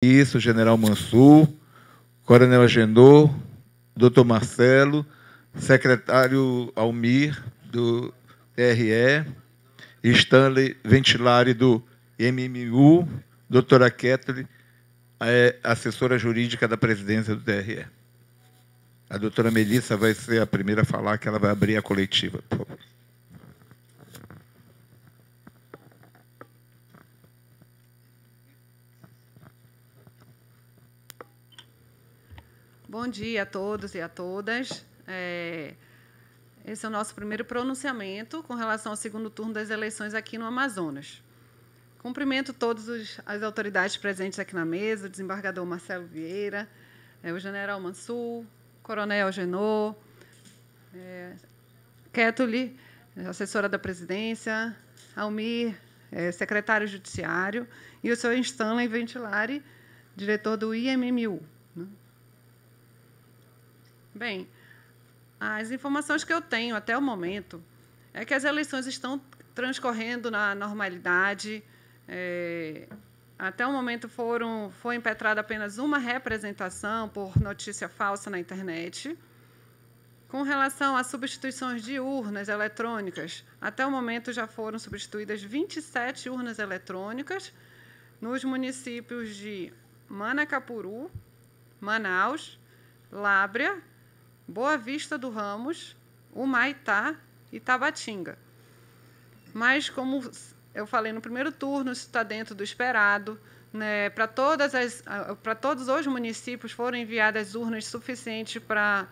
Isso, General Mansur, Coronel Agenor, Dr. Marcelo, Secretário Almir, do TRE, Stanley Ventilari, do MMU, doutora Kathleen, assessora jurídica da presidência do TRE. A doutora Melissa vai ser a primeira a falar, que ela vai abrir a coletiva, por favor. Bom dia a todos e a todas. Esse é o nosso primeiro pronunciamento com relação ao segundo turno das eleições aqui no Amazonas. Cumprimento todas as autoridades presentes aqui na mesa, o desembargador Marcelo Vieira, o general Mansur, coronel Agenor, Kathleen, assessora da presidência, Almir, secretário judiciário, e o senhor Stanley Ventilari, diretor do IMMU. Bem, as informações que eu tenho até o momento é que as eleições estão transcorrendo na normalidade. Até o momento foi impetrada apenas uma representação por notícia falsa na internet. Com relação às substituições de urnas eletrônicas, até o momento já foram substituídas 27 urnas eletrônicas nos municípios de Manacapuru, Manaus, Lábrea, Boa Vista do Ramos, Humaitá e Tabatinga. Mas, como eu falei no primeiro turno, isso está dentro do esperado. Né? Para todos os municípios foram enviadas urnas suficientes para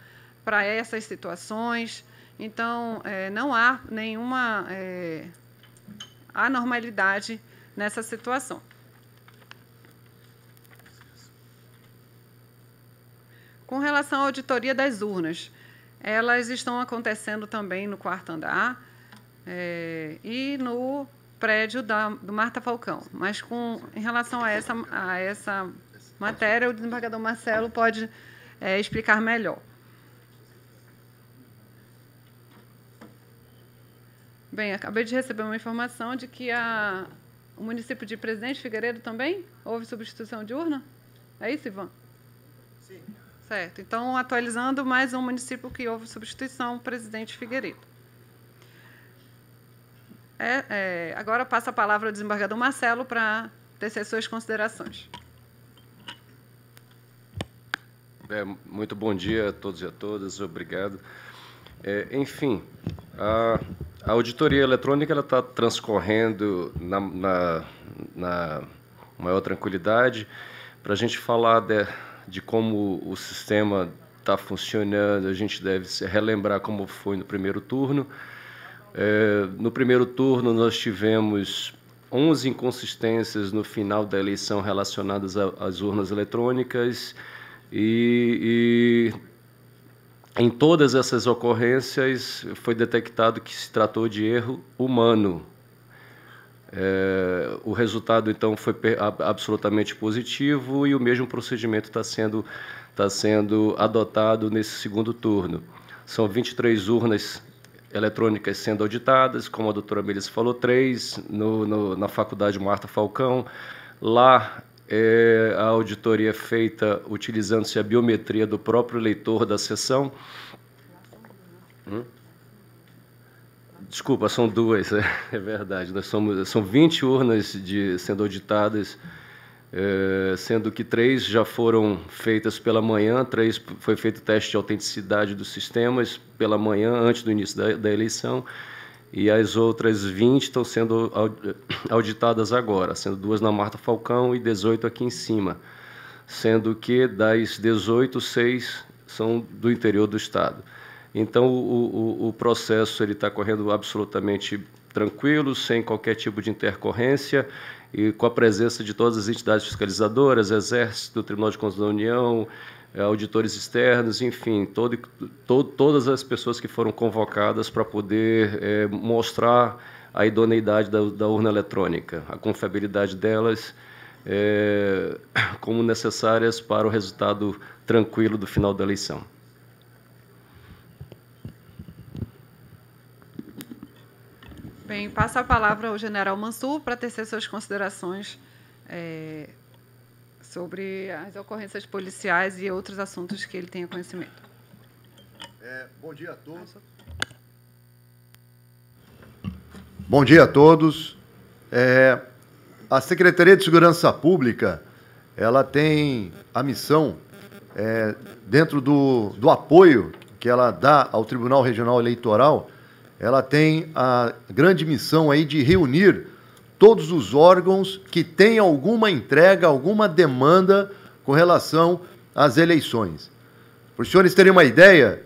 essas situações. Então, não há nenhuma anormalidade nessa situação. Com relação à auditoria das urnas, elas estão acontecendo também no 4º andar e no prédio do Marta Falcão. Mas, em relação a essa matéria, o desembargador Marcelo pode explicar melhor. Bem, acabei de receber uma informação de que o município de Presidente Figueiredo também houve substituição de urna. É isso, Ivan? Sim. Certo. Então, atualizando, mais um município que houve substituição, Presidente Figueiredo. Agora passo a palavra ao desembargador Marcelo para tecer suas considerações. Muito bom dia a todos e a todas, obrigado. Enfim, a auditoria eletrônica está transcorrendo na maior tranquilidade. Para a gente falar de como o sistema está funcionando, a gente deve relembrar como foi no primeiro turno. No primeiro turno, nós tivemos 11 inconsistências no final da eleição relacionadas às urnas eletrônicas e em todas essas ocorrências foi detectado que se tratou de erro humano. O resultado, então, foi absolutamente positivo e o mesmo procedimento está sendo adotado nesse segundo turno. São 23 urnas eletrônicas sendo auditadas, como a doutora Melissa falou, 3 na Faculdade Marta Falcão. Lá, a auditoria é feita utilizando-se a biometria do próprio eleitor da sessão. Desculpa, são 2, é verdade. São 20 urnas sendo auditadas, sendo que 3 já foram feitas pela manhã, 3 foi feito teste de autenticidade dos sistemas pela manhã, antes do início da eleição, e as outras 20 estão sendo auditadas agora, sendo 2 na Marta Falcão e 18 aqui em cima, sendo que das 18, 6 são do interior do estado. Então, o processo está correndo absolutamente tranquilo, sem qualquer tipo de intercorrência, e com a presença de todas as entidades fiscalizadoras, Exército, Tribunal de Contas da União, auditores externos, enfim, todas as pessoas que foram convocadas para poder mostrar a idoneidade da urna eletrônica, a confiabilidade delas como necessárias para o resultado tranquilo do final da eleição. Bem, passo a palavra ao general Mansur para tecer suas considerações sobre as ocorrências policiais e outros assuntos que ele tenha conhecimento. Bom dia a todos. Bom dia a todos. A Secretaria de Segurança Pública, ela tem a missão, dentro do apoio que ela dá ao Tribunal Regional Eleitoral, ela tem a grande missão aí de reunir todos os órgãos que têm alguma entrega, alguma demanda com relação às eleições. Para os senhores terem uma ideia,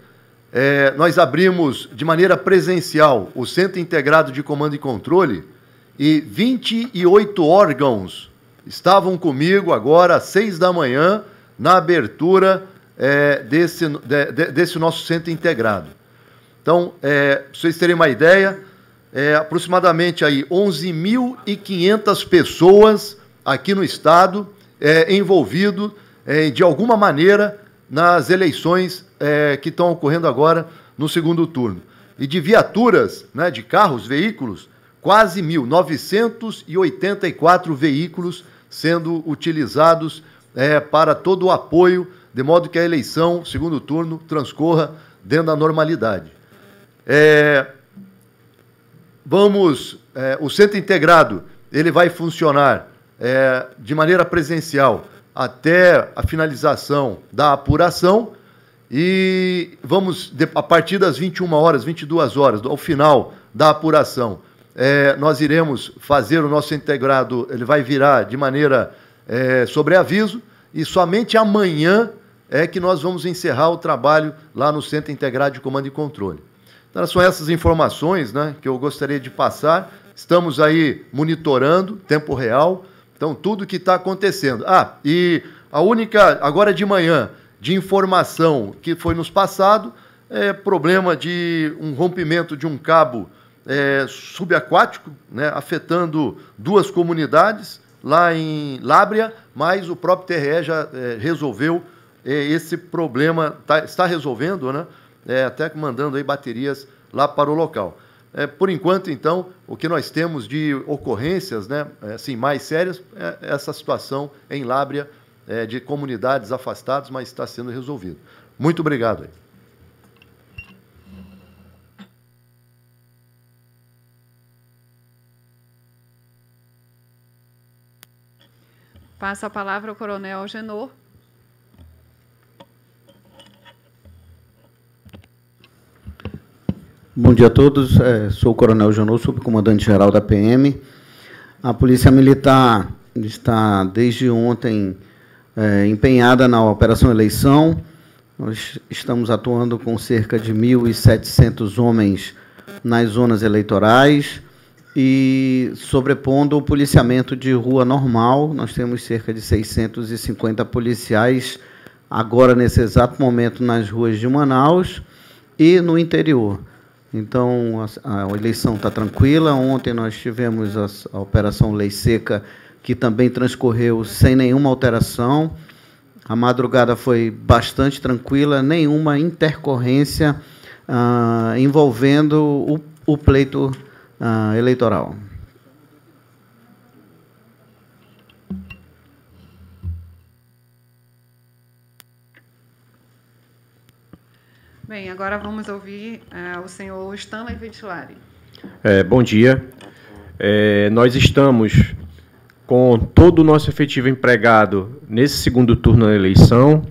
nós abrimos de maneira presencial o Centro Integrado de Comando e Controle e 28 órgãos estavam comigo agora às 6 da manhã na abertura desse nosso Centro Integrado. Então, para vocês terem uma ideia, aproximadamente aí 11.500 pessoas aqui no Estado envolvidas de alguma maneira nas eleições que estão ocorrendo agora no segundo turno. E de viaturas, né, de carros, veículos, quase 1.984 veículos sendo utilizados para todo o apoio, de modo que a eleição, segundo turno, transcorra dentro da normalidade. O Centro Integrado, ele vai funcionar de maneira presencial até a finalização da apuração e vamos, a partir das 21 horas, 22 horas, ao final da apuração, nós iremos fazer o nosso integrado, ele vai virar de maneira sobre aviso e somente amanhã é que nós vamos encerrar o trabalho lá no Centro Integrado de Comando e Controle. Então, são essas informações, né, que eu gostaria de passar. Estamos aí monitorando, tempo real, então tudo que está acontecendo. E a única, agora de manhã, de informação que foi nos passado, problema de um rompimento de um cabo subaquático, né, afetando 2 comunidades, lá em Lábrea, mas o próprio TRE já resolveu esse problema, está resolvendo, né, até mandando aí baterias lá para o local. Por enquanto, então, o que nós temos de ocorrências, né, assim, mais sérias, essa situação em Lábrea, de comunidades afastadas, mas está sendo resolvido. Muito obrigado. Passo a palavra ao Coronel Algenor. Bom dia a todos. Sou o Coronel Algenor, subcomandante-geral da PM. A Polícia Militar está, desde ontem, empenhada na Operação Eleição. Nós estamos atuando com cerca de 1.700 homens nas zonas eleitorais e sobrepondo o policiamento de rua normal. Nós temos cerca de 650 policiais agora, nesse exato momento, nas ruas de Manaus e no interior. Então, a eleição está tranquila. Ontem nós tivemos a Operação Lei Seca, que também transcorreu sem nenhuma alteração. A madrugada foi bastante tranquila, nenhuma intercorrência envolvendo o pleito eleitoral. Bem, agora vamos ouvir o senhor Stanley Ventilari. Bom dia. Nós estamos com todo o nosso efetivo empregado nesse segundo turno da eleição,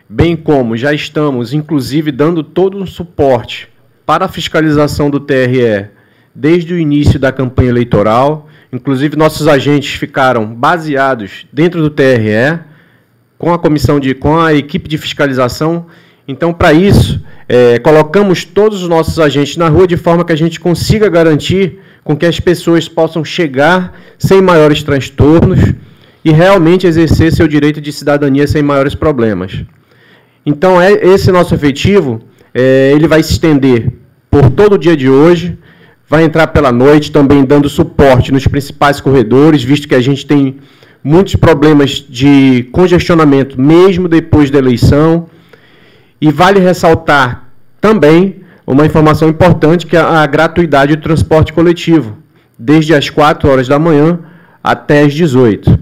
bem como já estamos, inclusive, dando todo um suporte para a fiscalização do TRE desde o início da campanha eleitoral. Inclusive, nossos agentes ficaram baseados dentro do TRE, com a equipe de fiscalização. Então, para isso, colocamos todos os nossos agentes na rua de forma que a gente consiga garantir com que as pessoas possam chegar sem maiores transtornos e realmente exercer seu direito de cidadania sem maiores problemas. Então, esse nosso efetivo, ele vai se estender por todo o dia de hoje, vai entrar pela noite também dando suporte nos principais corredores, visto que a gente tem muitos problemas de congestionamento mesmo depois da eleição. E vale ressaltar também uma informação importante, que é a gratuidade do transporte coletivo, desde as 4 horas da manhã até as 18.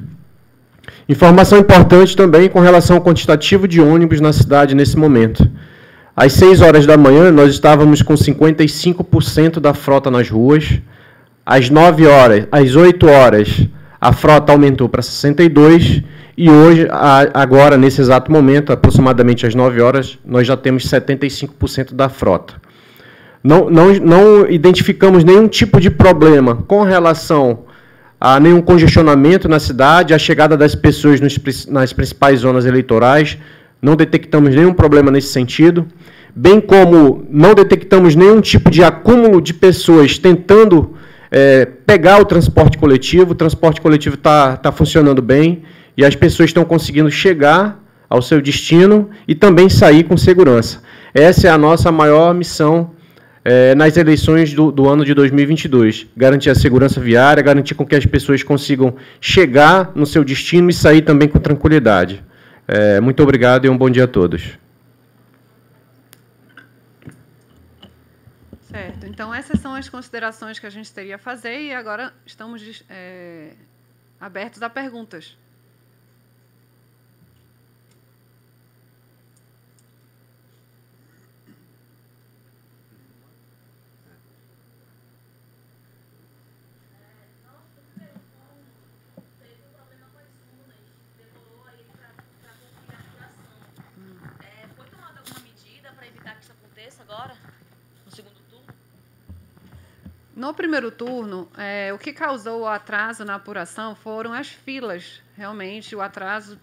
Informação importante também com relação ao quantitativo de ônibus na cidade nesse momento. Às 6 horas da manhã, nós estávamos com 55% da frota nas ruas. Às 9 horas, às 8 horas, a frota aumentou para 62%. E hoje, agora, nesse exato momento, aproximadamente às 9 horas, nós já temos 75% da frota. Não identificamos nenhum tipo de problema com relação a nenhum congestionamento na cidade, a chegada das pessoas nas principais zonas eleitorais. Não detectamos nenhum problema nesse sentido, bem como não detectamos nenhum tipo de acúmulo de pessoas tentando pegar o transporte coletivo. O transporte coletivo está funcionando bem e as pessoas estão conseguindo chegar ao seu destino e também sair com segurança. Essa é a nossa maior missão nas eleições do ano de 2022. Garantir a segurança viária, garantir com que as pessoas consigam chegar no seu destino e sair também com tranquilidade. Muito obrigado e um bom dia a todos. Certo. Então, essas são as considerações que a gente teria a fazer e agora estamos abertos a perguntas. Agora, no segundo turno? No primeiro turno, o que causou o atraso na apuração foram as filas, realmente, o atraso,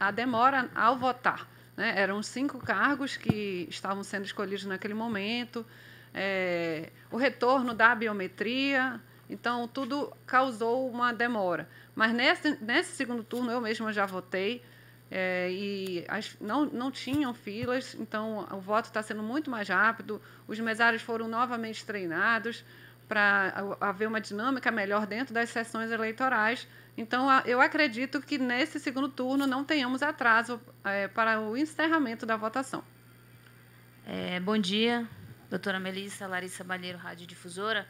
a demora ao votar. Né? Eram 5 cargos que estavam sendo escolhidos naquele momento, o retorno da biometria, então, tudo causou uma demora. Mas, nesse segundo turno, eu mesma já votei, e não tinham filas, então o voto está sendo muito mais rápido, os mesários foram novamente treinados para haver uma dinâmica melhor dentro das sessões eleitorais. Então, eu acredito que nesse segundo turno não tenhamos atraso para o encerramento da votação. Bom dia, doutora Melissa, Larissa Balheiro, radiodifusora.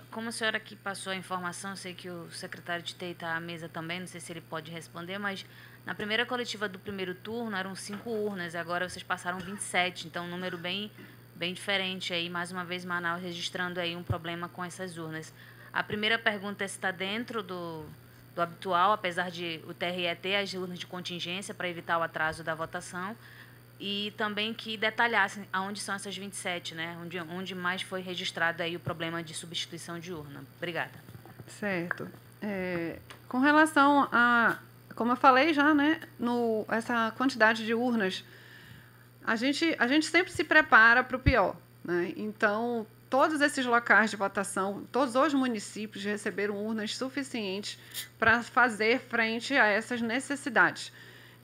Como a senhora aqui passou a informação, eu sei que o secretário de TI está à mesa também, não sei se ele pode responder, mas na primeira coletiva do primeiro turno eram 5 urnas, agora vocês passaram 27, então um número bem diferente. Aí, mais uma vez, Manaus registrando aí um problema com essas urnas. A primeira pergunta é se está dentro do habitual, apesar de o TRE ter as urnas de contingência para evitar o atraso da votação, e também que detalhassem aonde são essas 27, né? Onde mais foi registrado aí o problema de substituição de urna. Obrigada. Certo. Com relação a, como eu falei já, né, essa quantidade de urnas, a gente sempre se prepara para o pior. Né? Então, todos esses locais de votação, todos os municípios receberam urnas suficientes para fazer frente a essas necessidades.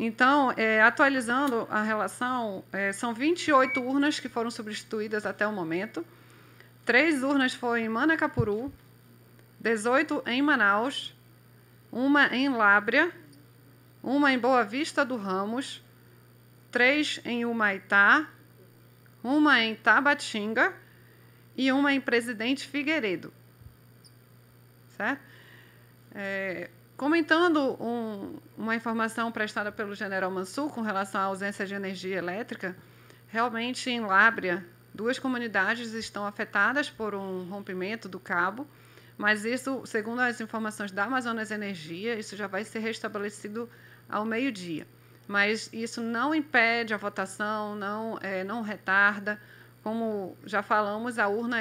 Então, atualizando a relação, são 28 urnas que foram substituídas até o momento. 3 urnas foram em Manacapuru, 18 em Manaus, uma em Lábrea, uma em Boa Vista do Ramos, 3 em Humaitá, uma em Tabatinga e uma em Presidente Figueiredo. Certo? Comentando uma informação prestada pelo general Mansur com relação à ausência de energia elétrica, realmente, em Lábrea, 2 comunidades estão afetadas por um rompimento do cabo, mas isso, segundo as informações da Amazonas Energia, isso já vai ser restabelecido ao meio-dia. Mas isso não impede a votação, não retarda. Como já falamos, a urna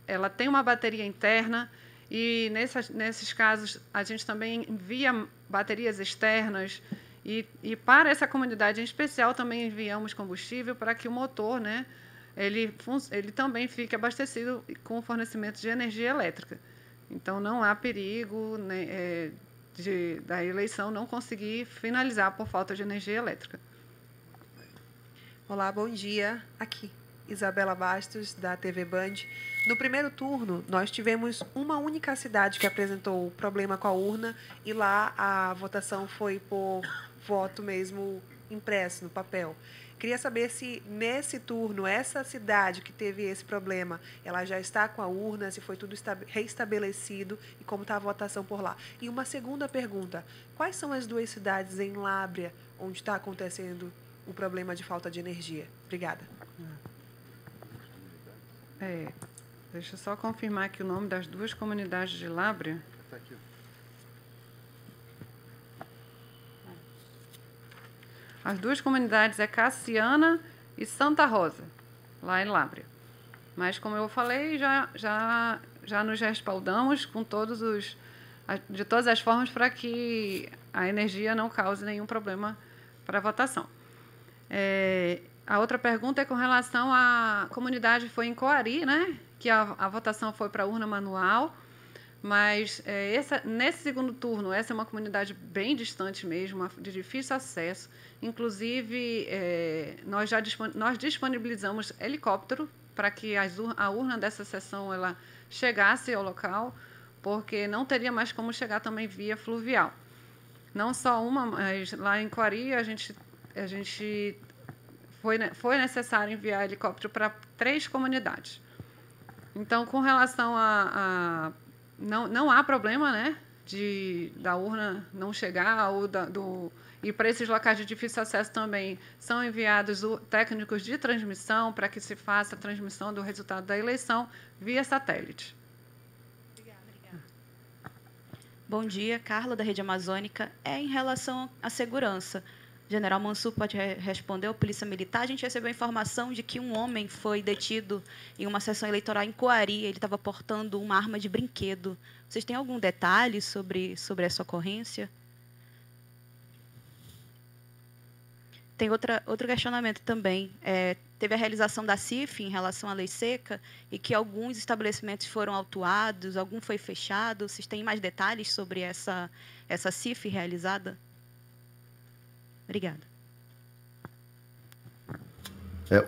ela tem uma bateria interna, e nesses casos a gente também envia baterias externas e para essa comunidade em especial também enviamos combustível para que o motor, né, ele também fique abastecido com fornecimento de energia elétrica. Então, não há perigo, né, da eleição não conseguir finalizar por falta de energia elétrica. Olá, bom dia. Aqui, Isabela Bastos, da TV Band. No primeiro turno, nós tivemos uma única cidade que apresentou problema com a urna e lá a votação foi por voto mesmo impresso no papel. Queria saber se, nesse turno, essa cidade que teve esse problema, ela já está com a urna, se foi tudo reestabelecido e como está a votação por lá. E uma segunda pergunta, quais são as 2 cidades em Lábrea onde está acontecendo o problema de falta de energia? Obrigada. Deixa eu só confirmar aqui o nome das 2 comunidades de Lábrea. As 2 comunidades é Cassiana e Santa Rosa, lá em Lábrea. Mas, como eu falei, já nos respaldamos com de todas as formas para que a energia não cause nenhum problema para a votação. A outra pergunta é com relação à comunidade, foi em Coari, né? Que a votação foi para a urna manual. Mas nesse segundo turno, essa é uma comunidade bem distante mesmo, de difícil acesso. Inclusive, nós disponibilizamos helicóptero para que a urna dessa sessão ela chegasse ao local, porque não teria mais como chegar também via fluvial. Não só uma, mas lá em Coari a gente foi necessário enviar helicóptero para 3 comunidades. Então, com relação não há problema, né, da urna não chegar e para esses locais de difícil acesso também são enviados técnicos de transmissão para que se faça a transmissão do resultado da eleição via satélite. Obrigada. Bom dia, Carla, da Rede Amazônica. Em relação à segurança, General Mansur pode responder, ou Polícia Militar. A gente recebeu a informação de que um homem foi detido em uma sessão eleitoral em Coari. Ele estava portando uma arma de brinquedo. Vocês têm algum detalhe sobre essa ocorrência? Tem outro questionamento também. Teve a realização da CIF em relação à lei seca e que alguns estabelecimentos foram autuados, algum foi fechado. Vocês têm mais detalhes sobre essa CIF realizada? Obrigada.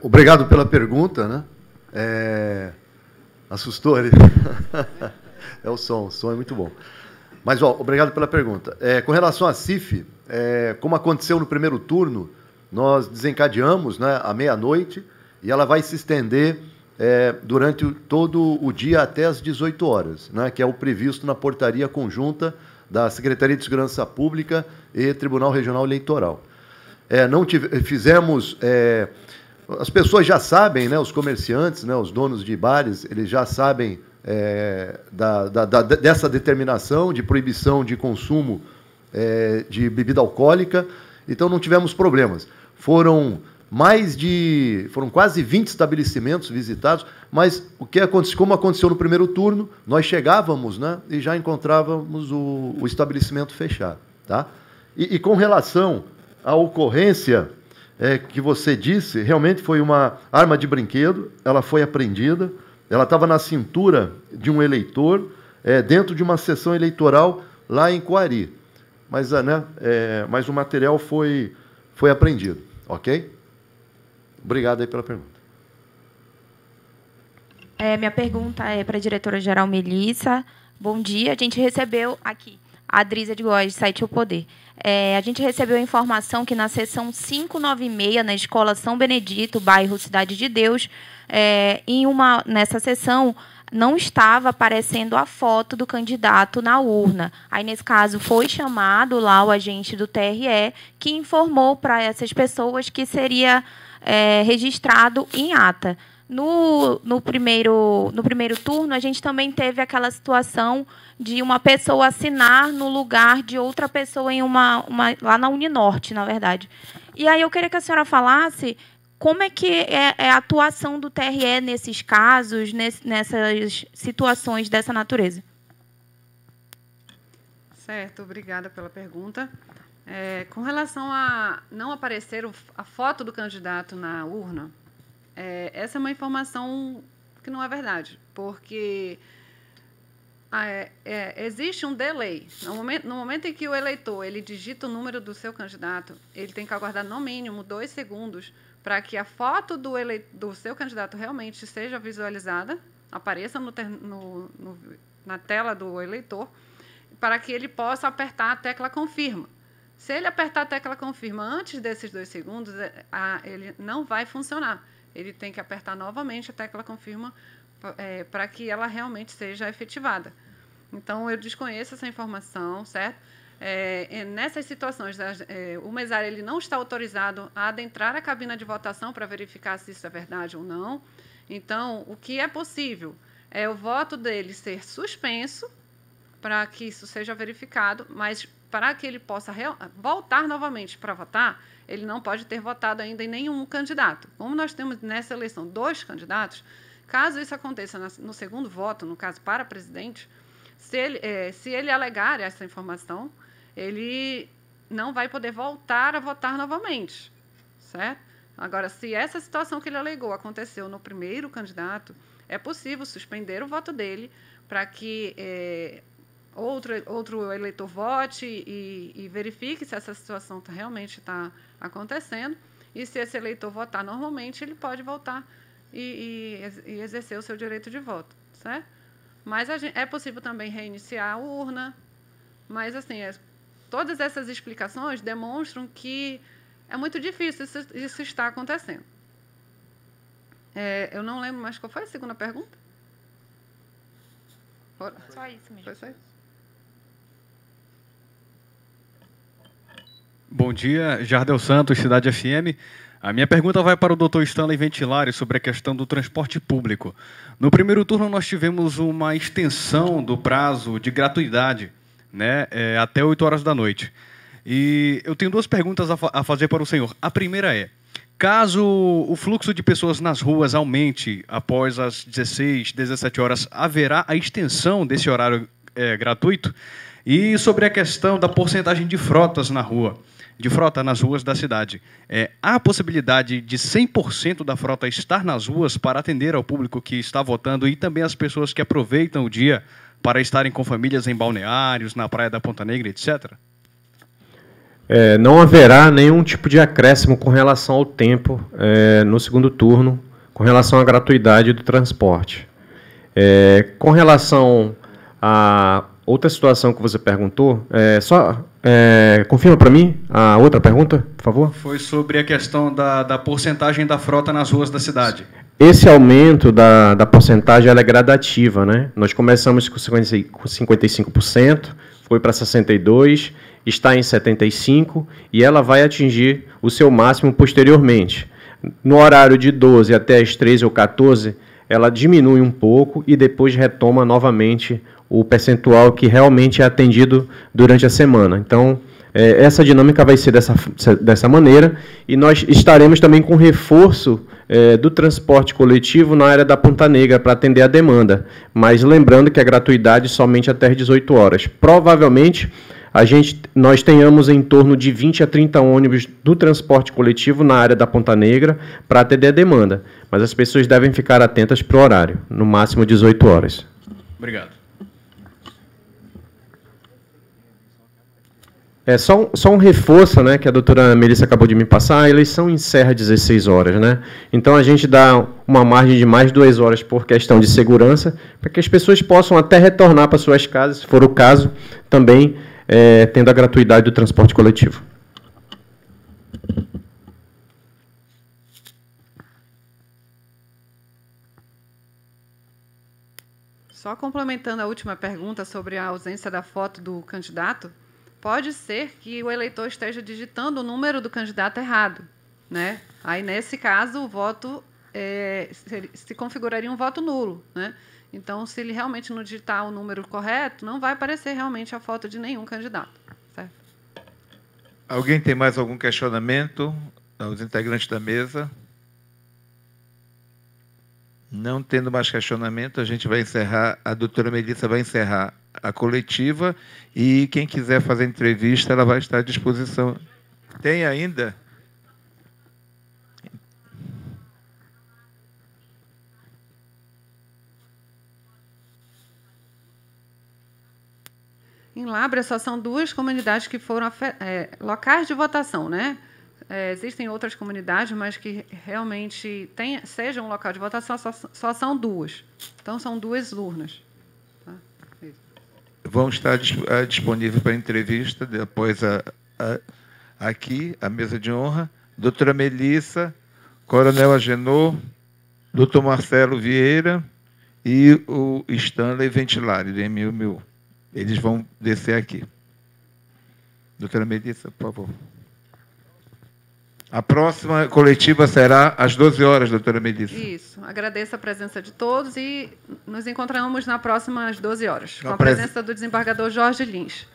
Obrigado pela pergunta, né? Assustou ali. O som é muito bom. Mas, obrigado pela pergunta. Com relação à CIF, como aconteceu no primeiro turno, nós desencadeamos, né, à meia-noite e ela vai se estender durante todo o dia até às 18 horas, né, que é o previsto na portaria conjunta da Secretaria de Segurança Pública e Tribunal Regional Eleitoral. Fizemos... as pessoas já sabem, né, os comerciantes, né, os donos de bares, eles já sabem dessa determinação de proibição de consumo de bebida alcoólica, então não tivemos problemas. Foram quase 20 estabelecimentos visitados, mas como aconteceu no primeiro turno, nós chegávamos, né, e já encontrávamos o estabelecimento fechado. Tá? E com relação à ocorrência que você disse, realmente foi uma arma de brinquedo, ela foi apreendida, ela estava na cintura de um eleitor, dentro de uma sessão eleitoral lá em Coari. Mas o material foi apreendido, ok? Obrigado aí pela pergunta. Minha pergunta é para a diretora-geral Melissa. Bom dia. A gente recebeu aqui, a Adrisa de Góes, site O Poder. A gente recebeu a informação que na sessão 596, na Escola São Benedito, bairro Cidade de Deus, nessa sessão não estava aparecendo a foto do candidato na urna. Aí, nesse caso, foi chamado lá o agente do TRE, que informou para essas pessoas que seria registrado em ata. No primeiro turno, a gente também teve aquela situação de uma pessoa assinar no lugar de outra pessoa lá na Uninorte, na verdade. E aí eu queria que a senhora falasse como é que é a atuação do TRE nesses casos, nessas situações dessa natureza. Certo, obrigada pela pergunta. Com relação a não aparecer a foto do candidato na urna, essa é uma informação que não é verdade, porque existe um delay. No momento em que o eleitor ele digita o número do seu candidato, ele tem que aguardar no mínimo 2 segundos para que a foto do seu candidato realmente seja visualizada, apareça na tela do eleitor, para que ele possa apertar a tecla confirma. Se ele apertar a tecla confirma antes desses 2 segundos, ele não vai funcionar. Ele tem que apertar novamente a tecla confirma para que ela realmente seja efetivada. Então, eu desconheço essa informação, certo? Nessas situações, o mesário ele não está autorizado a adentrar a cabina de votação para verificar se isso é verdade ou não. Então, o que é possível é o voto dele ser suspenso para que isso seja verificado, mas para que ele possa voltar novamente para votar, ele não pode ter votado ainda em nenhum candidato. Como nós temos nessa eleição 2 candidatos, caso isso aconteça no segundo voto, no caso para presidente, se ele alegar essa informação, ele não vai poder voltar a votar novamente, certo? Agora, se essa situação que ele alegou aconteceu no primeiro candidato, é possível suspender o voto dele para que outro eleitor vote e verifique se essa situação realmente está acontecendo. E se esse eleitor votar normalmente, ele pode voltar e exercer o seu direito de voto, certo? Mas é possível também reiniciar a urna. Mas, assim, todas essas explicações demonstram que é muito difícil isso estar acontecendo. Eu não lembro mais qual foi a segunda pergunta. Só isso mesmo. Foi só isso? Bom dia, Jardel Santos, Cidade FM. A minha pergunta vai para o Dr. Stanley Ventilari sobre a questão do transporte público. No primeiro turno, nós tivemos uma extensão do prazo de gratuidade, né, até 8 horas da noite. E eu tenho 2 perguntas a fazer para o senhor. A primeira é, caso o fluxo de pessoas nas ruas aumente após as 16, 17 horas, haverá a extensão desse horário gratuito? E sobre a questão da porcentagem de frotas na rua, de frota nas ruas da cidade. Há a possibilidade de 100% da frota estar nas ruas para atender ao público que está votando e também as pessoas que aproveitam o dia para estarem com famílias em balneários, na Praia da Ponta Negra, etc.? Não haverá nenhum tipo de acréscimo com relação ao tempo no segundo turno, com relação à gratuidade do transporte. Com relação a outra situação que você perguntou, confirma para mim a outra pergunta, por favor? Foi sobre a questão da porcentagem da frota nas ruas da cidade. Esse aumento da porcentagem ela é gradativa, né? Nós começamos com 55%, foi para 62%, está em 75% e ela vai atingir o seu máximo posteriormente. No horário de 12 até as 13 ou 14, ela diminui um pouco e depois retoma novamente o percentual que realmente é atendido durante a semana. Então, essa dinâmica vai ser dessa maneira e nós estaremos também com reforço do transporte coletivo na área da Ponta Negra para atender a demanda, mas lembrando que a gratuidade somente até as 18 horas. Provavelmente, nós tenhamos em torno de 20 a 30 ônibus do transporte coletivo na área da Ponta Negra para atender a demanda, mas as pessoas devem ficar atentas para o horário, no máximo 18 horas. Obrigado. Só um reforço, né, que a doutora Melissa acabou de me passar, a eleição encerra 16 horas. Né? Então, a gente dá uma margem de mais 2 horas por questão de segurança, para que as pessoas possam até retornar para suas casas, se for o caso, também tendo a gratuidade do transporte coletivo. Só complementando a última pergunta sobre a ausência da foto do candidato, pode ser que o eleitor esteja digitando o número do candidato errado, né? Aí, nesse caso, o voto se configuraria um voto nulo, né? Então, se ele realmente não digitar o número correto, não vai aparecer realmente a foto de nenhum candidato. Certo? Alguém tem mais algum questionamento aos integrantes da mesa? Não tendo mais questionamento, a gente vai encerrar, a doutora Melissa vai encerrar a coletiva e quem quiser fazer entrevista, ela vai estar à disposição. Tem ainda? Em Lábrea, só são 2 comunidades que foram locais de votação, né? Existem outras comunidades, mas que realmente sejam um local de votação, só são 2. Então, são 2 urnas. Tá? Vão estar disponíveis para entrevista após aqui, a mesa de honra, doutora Melissa, Coronel Agenor, doutor Marcelo Vieira e o Stanley Ventilari, do MU. Eles vão descer aqui. Doutora Melissa, por favor. A próxima coletiva será às 12 horas, doutora Melissa. Isso. Agradeço a presença de todos e nos encontramos na próxima às 12 horas, com a presença do desembargador Jorge Lins.